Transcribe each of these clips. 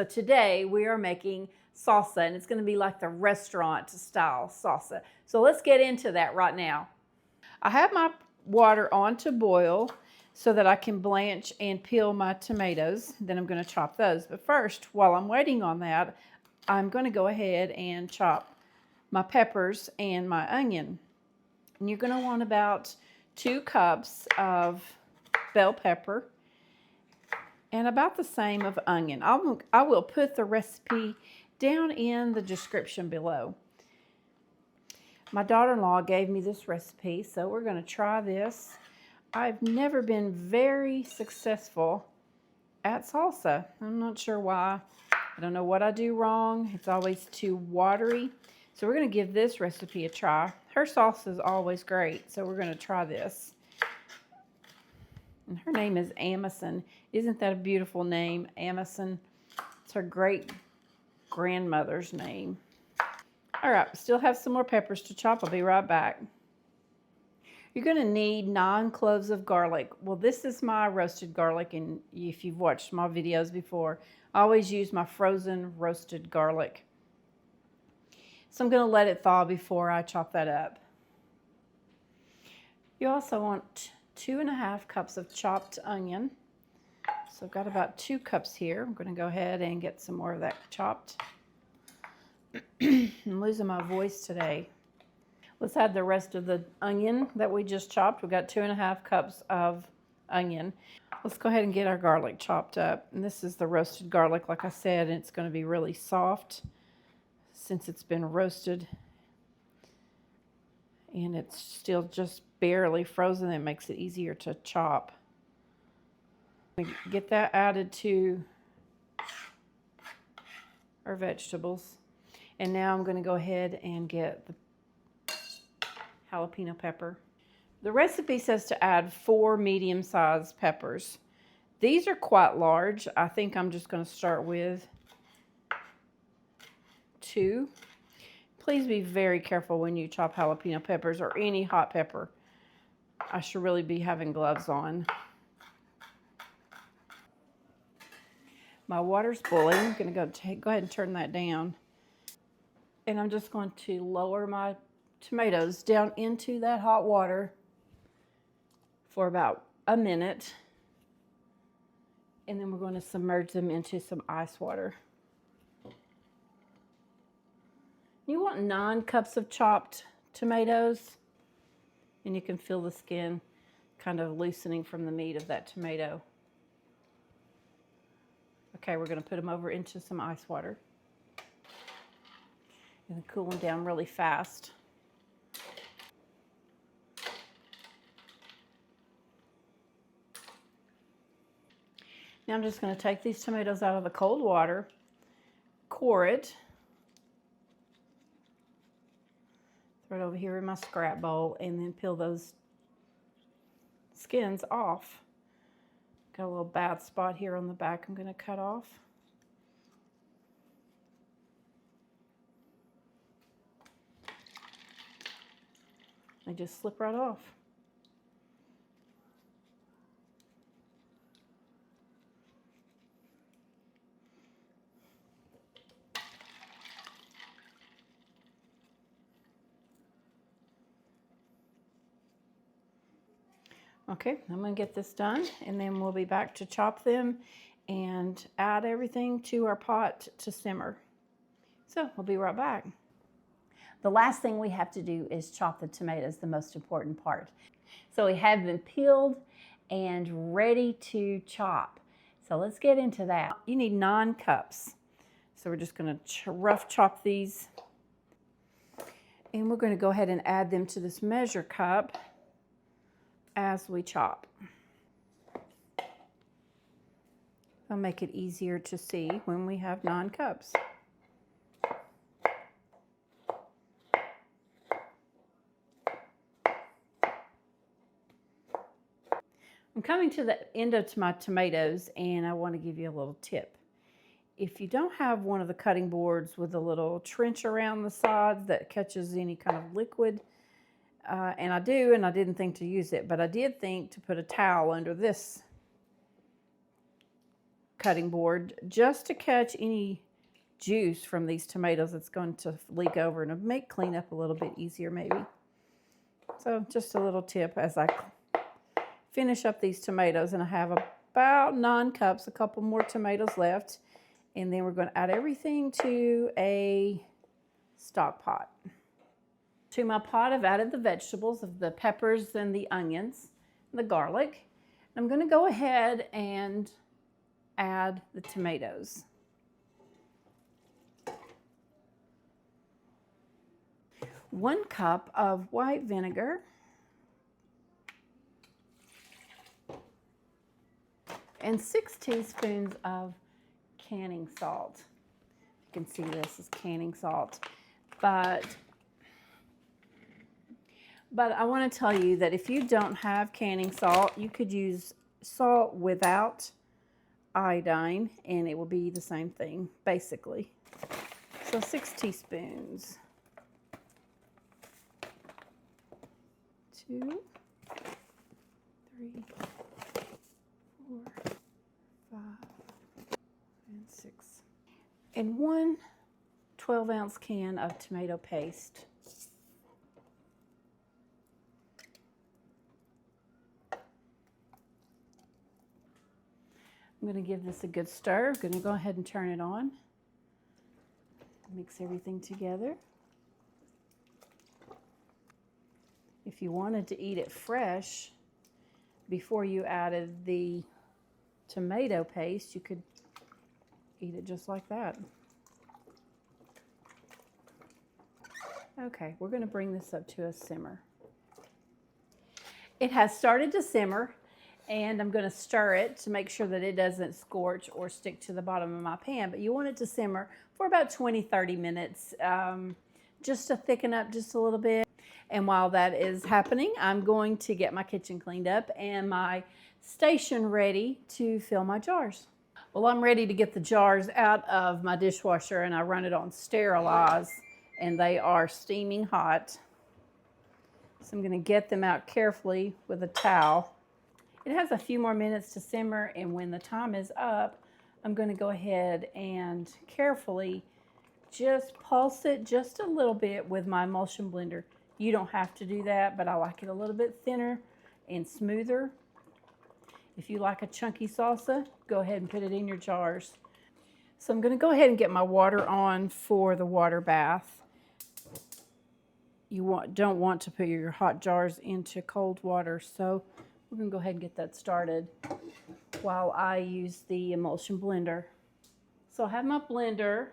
So today we are making salsa, and it's going to be like the restaurant style salsa. So let's get into that right now. I have my water on to boil so that I can blanch and peel my tomatoes. Then I'm going to chop those. But first, while I'm waiting on that, I'm going to go ahead and chop my peppers and my onion. And you're going to want about 2 cups of bell pepper and about the same of onion. I will put the recipe down in the description below. My daughter-in-law gave me this recipe, so we're going to try this. I've never been very successful at salsa. I'm not sure why. I don't know what I do wrong. It's always too watery. So we're going to give this recipe a try. Her salsa is always great, so we're going to try this. And her name is Emulsion. Isn't that a beautiful name, Emulsion? It's her great-grandmother's name. All right, still have some more peppers to chop. I'll be right back. You're going to need 9 cloves of garlic. Well, this is my roasted garlic, and if you've watched my videos before, I always use my frozen roasted garlic. So I'm going to let it thaw before I chop that up. You also want 2½ cups of chopped onion. So I've got about 2 cups here. I'm going to go ahead and get some more of that chopped. I'm losing my voice today. Let's add the rest of the onion that we just chopped. We've got 2½ cups of onion. Let's go ahead and get our garlic chopped up. And this is the roasted garlic, like I said, and it's going to be really soft since it's been roasted. And it's still just barely frozen. It makes it easier to chop. Get that added to our vegetables. And now I'm going to go ahead and get the jalapeno pepper. The recipe says to add 4 medium-sized peppers. These are quite large. I think I'm just going to start with 2. Please be very careful when you chop jalapeno peppers or any hot pepper. I should really be having gloves on. My water's boiling. I'm going to go ahead and turn that down. And I'm just going to lower my tomatoes down into that hot water for about a minute. And then we're going to submerge them into some ice water. You want 9 cups of chopped tomatoes, and you can feel the skin kind of loosening from the meat of that tomato. Okay, we're going to put them over into some ice water and cool them down really fast. Now I'm just going to take these tomatoes out of the cold water, core it, throw it over here in my scrap bowl, and then peel those skins off. Got a little bad spot here on the back I'm going to cut off. They just slip right off. Okay, I'm going to get this done, and then we'll be back to chop them and add everything to our pot to simmer. So we'll be right back. The last thing we have to do is chop the tomatoes, the most important part. So we have them peeled and ready to chop. So let's get into that. You need 9 cups. So we're just going to rough chop these. And we're going to go ahead and add them to this measure cup as we chop. It'll make it easier to see when we have 9 cups. I'm coming to the end of my tomatoes, and I want to give you a little tip. If you don't have one of the cutting boards with a little trench around the sides that catches any kind of liquid, and I do, and I didn't think to use it, but I did think to put a towel under this cutting board just to catch any juice from these tomatoes that's going to leak over and make cleanup a little bit easier maybe. So just a little tip as I finish up these tomatoes, and I have about 9 cups, a couple more tomatoes left, and then we're going to add everything to a stock pot. To my pot, I've added the vegetables of the peppers and the onions, and the garlic. I'm going to go ahead and add the tomatoes. One cup of white vinegar. And 6 teaspoons of canning salt. You can see this is canning salt. But I want to tell you that if you don't have canning salt, you could use salt without iodine, and it will be the same thing, basically. So 6 teaspoons. 2, 3, 4, 5, and 6. And 1 12-ounce can of tomato paste. I'm going to give this a good stir. I'm going to go ahead and turn it on. Mix everything together. If you wanted to eat it fresh before you added the tomato paste, you could eat it just like that. Okay, we're going to bring this up to a simmer. It has started to simmer, and I'm going to stir it to make sure that it doesn't scorch or stick to the bottom of my pan, but you want it to simmer for about 20-30 minutes, just to thicken up just a little bit. And while that is happening, I'm going to get my kitchen cleaned up and my station ready to fill my jars. Well, I'm ready to get the jars out of my dishwasher, and I run it on sterilize, and they are steaming hot. So I'm going to get them out carefully with a towel. It has a few more minutes to simmer, and when the time is up, I'm going to go ahead and carefully just pulse it just a little bit with my emulsion blender. You don't have to do that, but I like it a little bit thinner and smoother. If you like a chunky salsa, go ahead and put it in your jars. So I'm going to go ahead and get my water on for the water bath. You don't want to put your hot jars into cold water, so we're going to go ahead and get that started while I use the emulsion blender. So I have my blender.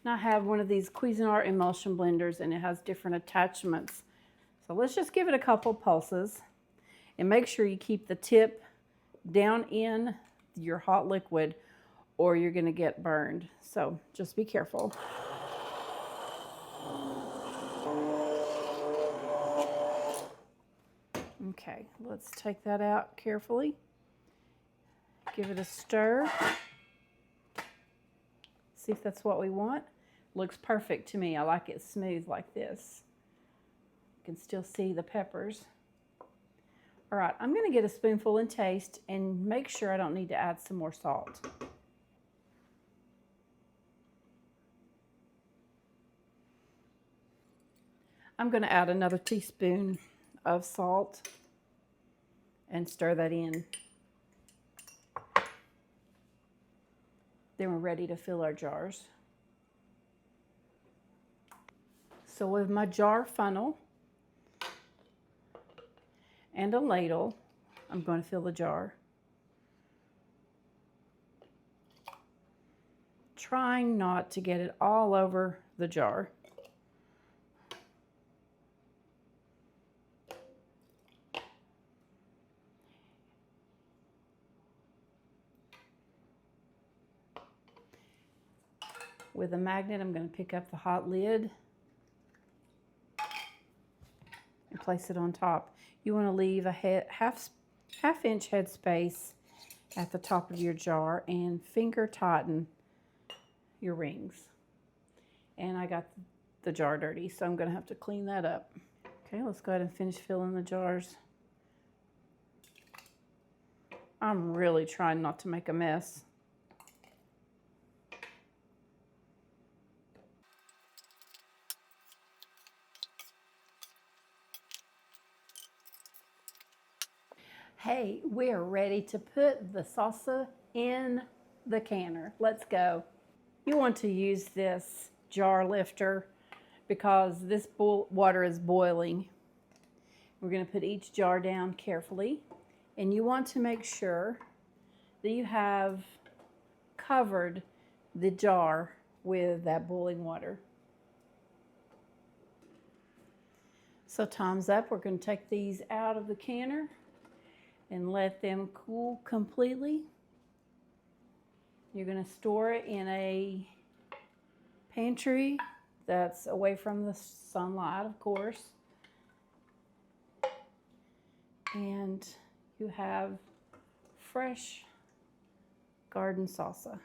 And I have one of these Cuisinart emulsion blenders, and it has different attachments. So let's just give it a couple pulses, and make sure you keep the tip down in your hot liquid or you're going to get burned. So just be careful. Okay, let's take that out carefully. Give it a stir. See if that's what we want. Looks perfect to me. I like it smooth like this. You can still see the peppers. All right, I'm going to get a spoonful and taste and make sure I don't need to add some more salt. I'm going to add another teaspoon of salt and stir that in. Then we're ready to fill our jars. So with my jar funnel and a ladle, I'm going to fill the jar. Trying not to get it all over the jar. With a magnet, I'm going to pick up the hot lid and place it on top. You want to leave a half-inch head space at the top of your jar and finger tighten your rings. And I got the jar dirty, so I'm going to have to clean that up. Okay, let's go ahead and finish filling the jars. I'm really trying not to make a mess. Hey, we're ready to put the salsa in the canner. Let's go. You want to use this jar lifter because this water is boiling. We're going to put each jar down carefully, and you want to make sure that you have covered the jar with that boiling water. So time's up. We're going to take these out of the canner and let them cool completely. You're going to store it in a pantry that's away from the sunlight, of course. And you have fresh garden salsa.